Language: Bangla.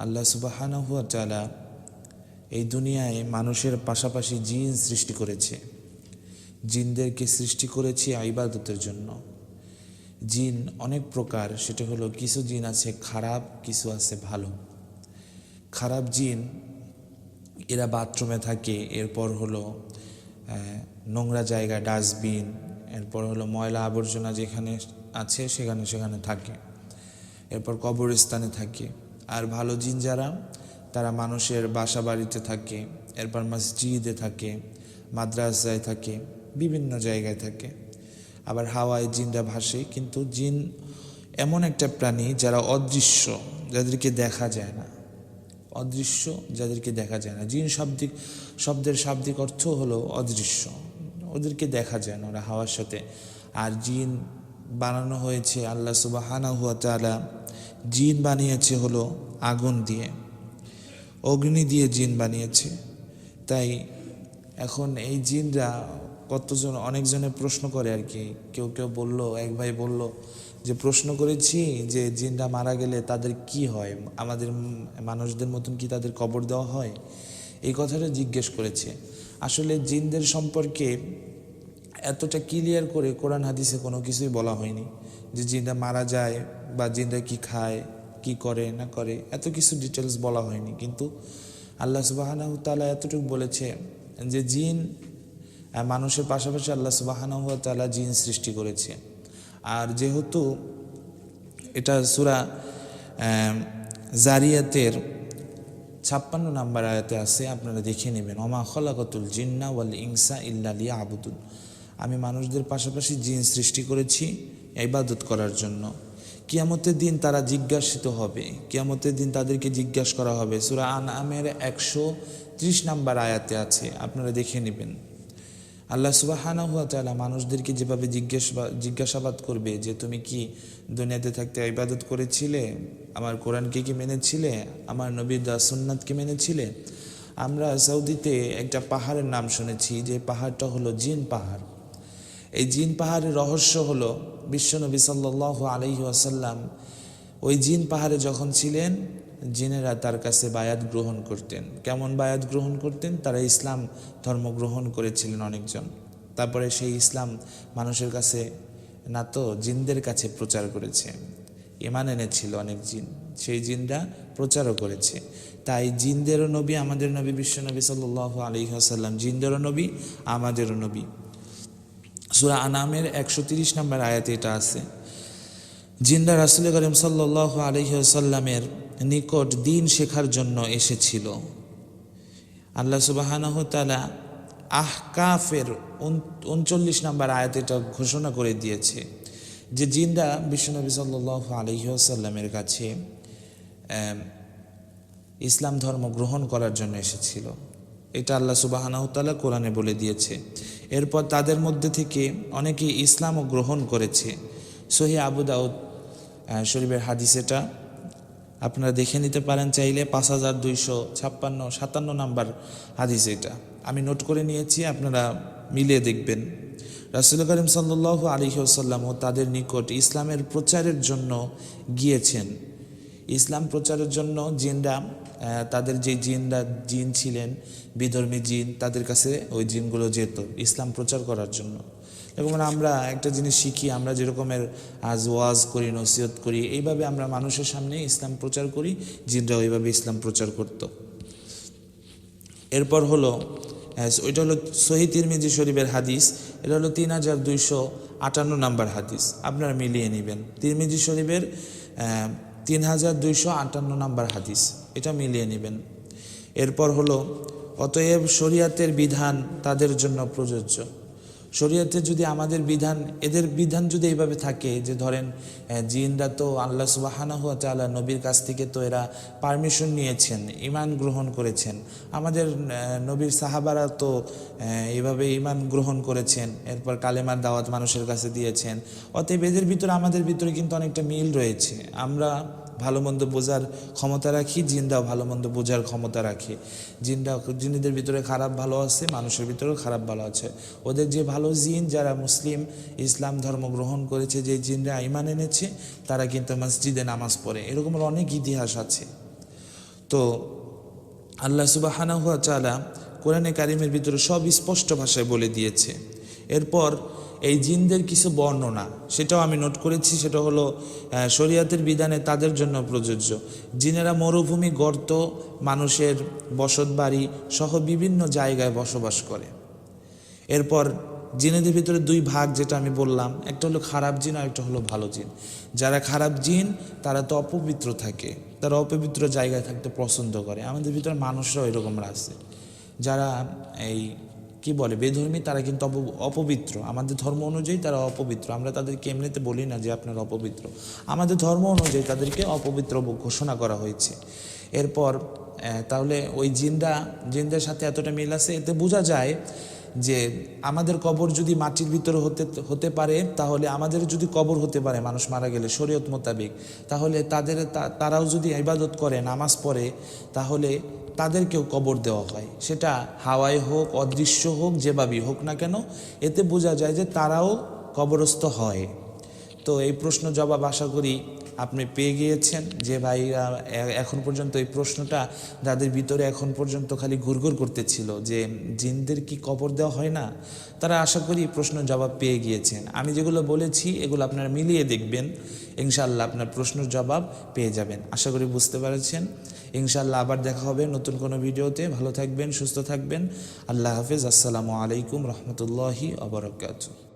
আল্লাহ সুবহানাহু ওয়া তাআলা এই দুনিয়ায় মানুষের পাশাপাশি জিন সৃষ্টি করেছে। জিনদেরকে সৃষ্টি করেছে ইবাদতের জন্য। জিন অনেক প্রকার, সেটা হলো কিছু জিন আছে খারাপ, কিছু আছে ভালো। খারাপ জিন এরা বাথরুমে থাকে, এরপর হলো নোংরা জায়গা, ডাস্টবিন, এরপর হলো ময়লা আবর্জনা যেখানে আছে সেখানে সেখানে থাকে, এরপর কবরস্থানে থাকে। আর ভালো জিন যারা, তারা মানুষের বাসা বাড়িতে থাকে, এরপর মসজিদে থাকে, মাদ্রাসায় থাকে, বিভিন্ন জায়গায় থাকে। আবার হাওয়ায় জিনরা ভাসে। কিন্তু জিন এমন একটা প্রাণী যারা অদৃশ্য, যাদেরকে দেখা যায় না। অদৃশ্য, যাদেরকে দেখা যায় না। জিন শব্দের শাব্দিক অর্থ হলো অদৃশ্য, ওদেরকে দেখা যায় না, ওরা হাওয়ার সাথে। আর জিন বানানো হয়েছে, আল্লাহ সুবহানাহু ওয়া তাআলা জিন বানিয়েছে হলো আগুন দিয়ে, অগ্নি দিয়ে জিন বানিয়েছে। তাই এখন এই জিনরা কতজন, অনেকজনে প্রশ্ন করে আর কি। কেউ কেউ বলল, এক ভাই বলল যে প্রশ্ন করেছি যে জিনরা মারা গেলে তাদের কি হয়, আমাদের মানুষদের মতন কি তাদের কবর দেওয়া হয়? এই কথাটা জিজ্ঞেস করেছে। আসলে জিনদের সম্পর্কে এতটা ক্লিয়ার করে কোরআন হাদিসে কোনো কিছুই বলা হয়নি যে জিনরা মারা যায় বা জিনরা কি খায়, কি করে না করে, এত কিছু ডিটেলস বলা হয়নি। কিন্তু আল্লাহ সুবহানাহু ওয়া তাআলা এতটুকু বলেছে যে জিন মানুষের পাশাপাশি আল্লাহ সুবহানাহু ওয়া তাআলা জিন সৃষ্টি করেছে। আর যেহেতু এটা সূরা জারিয়াতের 56 নম্বর আয়াতে আছে, আপনারা দেখে নেবেন, ওমা খলাকাতুল জিন্না ওয়াল ইনসা ইল্লা লিয়াবুদুন। আমি মানুষদের পাশাপাশি জিন সৃষ্টি করেছি ইবাদত করার জন্য। কিয়ামতের দিন তারা জিজ্ঞাসিত হবে, কিয়ামতের দিন তাদেরকে জিজ্ঞাসা করা হবে। সূরা আনআমের 130 নম্বর আয়াতে আছে, আপনারা দেখে নেবেন। আল্লাহ সুবহানাহু ওয়া তাআলা মানুষদেরকে যেভাবে জিজ্ঞাসাবাদ করবে যে তুমি কি দুনিয়াতে থাকতে ইবাদত করেছিলে, আমার কোরআনকে কি মেনেছিলে, আমার নবীর সুন্নাতকে মেনেছিলে। আমরা সৌদিতে একটা পাহাড়ের নাম শুনেছি, যে পাহাড়টা হলো জিন পাহাড়। এই জিন পাহাড়ের রহস্য হলো, বিশ্বনবী সাল্লাল্লাহু আলাইহি ওয়াসাল্লাম ওই জিন পাহাড়ে যখন ছিলেন, জিনেরা তার কাছে বায়াত গ্রহণ করতেন। কেমন বায়াত গ্রহণ করতেন? তারা ইসলাম ধর্ম গ্রহণ করেছিলেন অনেকজন। তারপরে সেই ইসলাম মানুষের কাছে না, তো জিনদের কাছে প্রচার করেছে। ঈমান এনেছিল অনেক জিন, সেই জিনরা প্রচারও করেছে। তাই জিনদেরও নবী আমাদের নবী বিশ্বনবী সাল্লাল্লাহু আলাইহি ওয়াসাল্লাম, জিনদেরও নবী আমাদেরও নবী। সূরা আনামের 130 নম্বর আয়াতে এটা আছে, জিনরা রাসূল করিম সাল্লাল্লাহু আলাইহি ওয়াসাল্লামের নিকট দ্বীন শেখার জন্য এসেছিল। আল্লাহ সুবহানাহু ওয়া তাআলা আহকাফের 39 নম্বর আয়াতে এটা ঘোষণা করে দিয়েছে যে জিনরা বিশ্বনবী সাল্লাল্লাহু আলাইহি ওয়াসাল্লামের কাছে ইসলাম ধর্ম গ্রহণ করার জন্য এসেছিল। এটা আল্লাহ সুবহানাহু ওয়া তাআলা কোরআনে বলে দিয়েছে। এরপর তাদের মধ্যে থেকে অনেকে ইসলামও গ্রহণ করেছে। সহিহ আবু দাউদ শরীফের হাদিস, এটা আপনারা দেখে নিতে পারেন চাইলে, 5256-57 নাম্বার হাদিস। এটা আমি নোট করে নিয়েছি, আপনারা মিলিয়ে দেখবেন। রাসূল করিম সাল্লাল্লাহু আলাইহি ওয়াসাল্লাম ও তাদের নিকট ইসলামের প্রচারের জন্য গিয়েছেন। ইসলাম প্রচারের জন্য জিনরা, তাদের যে জিন ছিলেন বিধর্মী জিন, তাদের কাছে ওই জিনগুলো যেত ইসলাম প্রচার করার জন্য। এরকম আমরা একটা জিনিস শিখি, আমরা যেরকমের আজ ওয়াজ করি, নসিহত করি, এইভাবে আমরা মানুষের সামনে ইসলাম প্রচার করি, জিনরা ওইভাবে ইসলাম প্রচার করত। এরপর হলো ওইটা হলো সহিহ তিরমিজি শরীফের হাদিস, এটা হলো 3258 নাম্বার হাদিস, আপনারা মিলিয়ে নেবেন। তিরমিজি শরীফের 3258 নাম্বার হাদিস, এটা মিলিয়ে নেবেন। এরপর হলো, অতএব শরিয়াতের বিধান তাদের জন্য প্রযোজ্য। শরিয়াতে যদি আমাদের বিধান, এদের বিধান যদি এইভাবে থাকে যে ধরেন জিনরা তো আল্লাহ সুবহানাহু ওয়া তাআলা নবীর কাছ থেকে তো এরা পারমিশন নিয়েছেন, ঈমান গ্রহণ করেছেন। আমাদের নবীর সাহাবারা তো এইভাবে ঈমান গ্রহণ করেছেন, এরপর কালেমার দাওয়াত মানুষের কাছে দিয়েছেন। অতএব এদের ভিতরে আমাদের ভিতরে কিন্তু অনেকটা মিল রয়েছে। আমরা ভালো মন্দ বোঝার ক্ষমতা রাখি, জিনরাও ভালো মন্দ বোঝার ক্ষমতা রাখে। জিনদের ভিতরে খারাপ ভালো আছে, মানুষের ভিতরেও খারাপ ভালো আছে। ওদের যে ভালো জিন, যারা মুসলিম ইসলাম ধর্ম গ্রহণ করেছে, যে জিনরা ঈমান এনেছে, তারা কিন্তু মসজিদে নামাজ পড়ে। এরকম অনেক ইতিহাস আছে। তো আল্লাহ সুবহানাহু ওয়া তাআলা কোরআনে কারিমের ভিতরে সব স্পষ্ট ভাষায় বলে দিয়েছে। এরপর এই জিনদের কিছু বর্ণনা, সেটাও আমি নোট করেছি, সেটা হলো শরীয়তের বিধানে তাদের জন্য প্রযোজ্য। জিনেরা মরুভূমি, গর্ত, মানুষের বসতবাড়ি সহ বিভিন্ন জায়গায় বসবাস করে। এরপর জিনেদের ভিতরে দুই ভাগ, যেটা আমি বললাম, একটা হলো খারাপ জিন আর একটা হলো ভালো জিন। যারা খারাপ জিন তারা তো অপবিত্র থাকে, তারা অপবিত্র জায়গায় থাকতে পছন্দ করে। আমাদের ভিতরে মানুষরাও এরকমরা আছে, যারা এই কি বলে বেধর্মী, তারা কিন্তু অপবিত্র। আমাদের ধর্ম অনুযায়ী তারা অপবিত্র। আমরা তাদেরকে এমনিতে বলি না যে আপনারা অপবিত্র, আমাদের ধর্ম অনুযায়ী তাদেরকে অপবিত্র ঘোষণা করা হয়েছে। এরপর তাহলে ওই জিনদের সাথে এতটা মিল আছে, এতে বোঝা যায় যে আমাদের কবর যদি মাটির ভিতরে হতে পারে, তাহলে আমাদের যদি কবর হতে পারে মানুষ মারা গেলে শরীয়ত মোতাবেক, তাহলে তারাও যদি ইবাদত করে, নামাজ পড়ে, তাহলে তাদেরকেও কবর দেওয়া হয়। সেটা হাওয়ায় হোক, অদৃশ্য হোক, যেভাবেই হোক না কেন, এতে বোঝা যায় যে তারাও কবরস্থ হয়। তো এই প্রশ্ন জবাব আশা করি আপনি পেয়ে গিয়েছেন। যে ভাইরা এখন পর্যন্ত এই প্রশ্নটা, যাদের ভিতরে এখন পর্যন্ত খালি ঘুরঘুর করতেছিল যে জিনদের কি কবর দেওয়া হয় না, তারা আশা করি প্রশ্ন জবাব পেয়ে গিয়েছেন। আমি যেগুলো বলেছি এগুলো আপনারা মিলিয়ে দেখবেন, ইনশাআল্লাহ আপনার প্রশ্নের জবাব পেয়ে যাবেন। আশা করি বুঝতে পেরেছেন। ইনশাআল্লাহ আবার দেখা হবে নতুন কোনো ভিডিওতে। ভালো থাকবেন, সুস্থ থাকবেন। আল্লাহ হাফেজ। আসসালামু আলাইকুম রহমতুল্লাহি ওয়া বারাকাতুহু।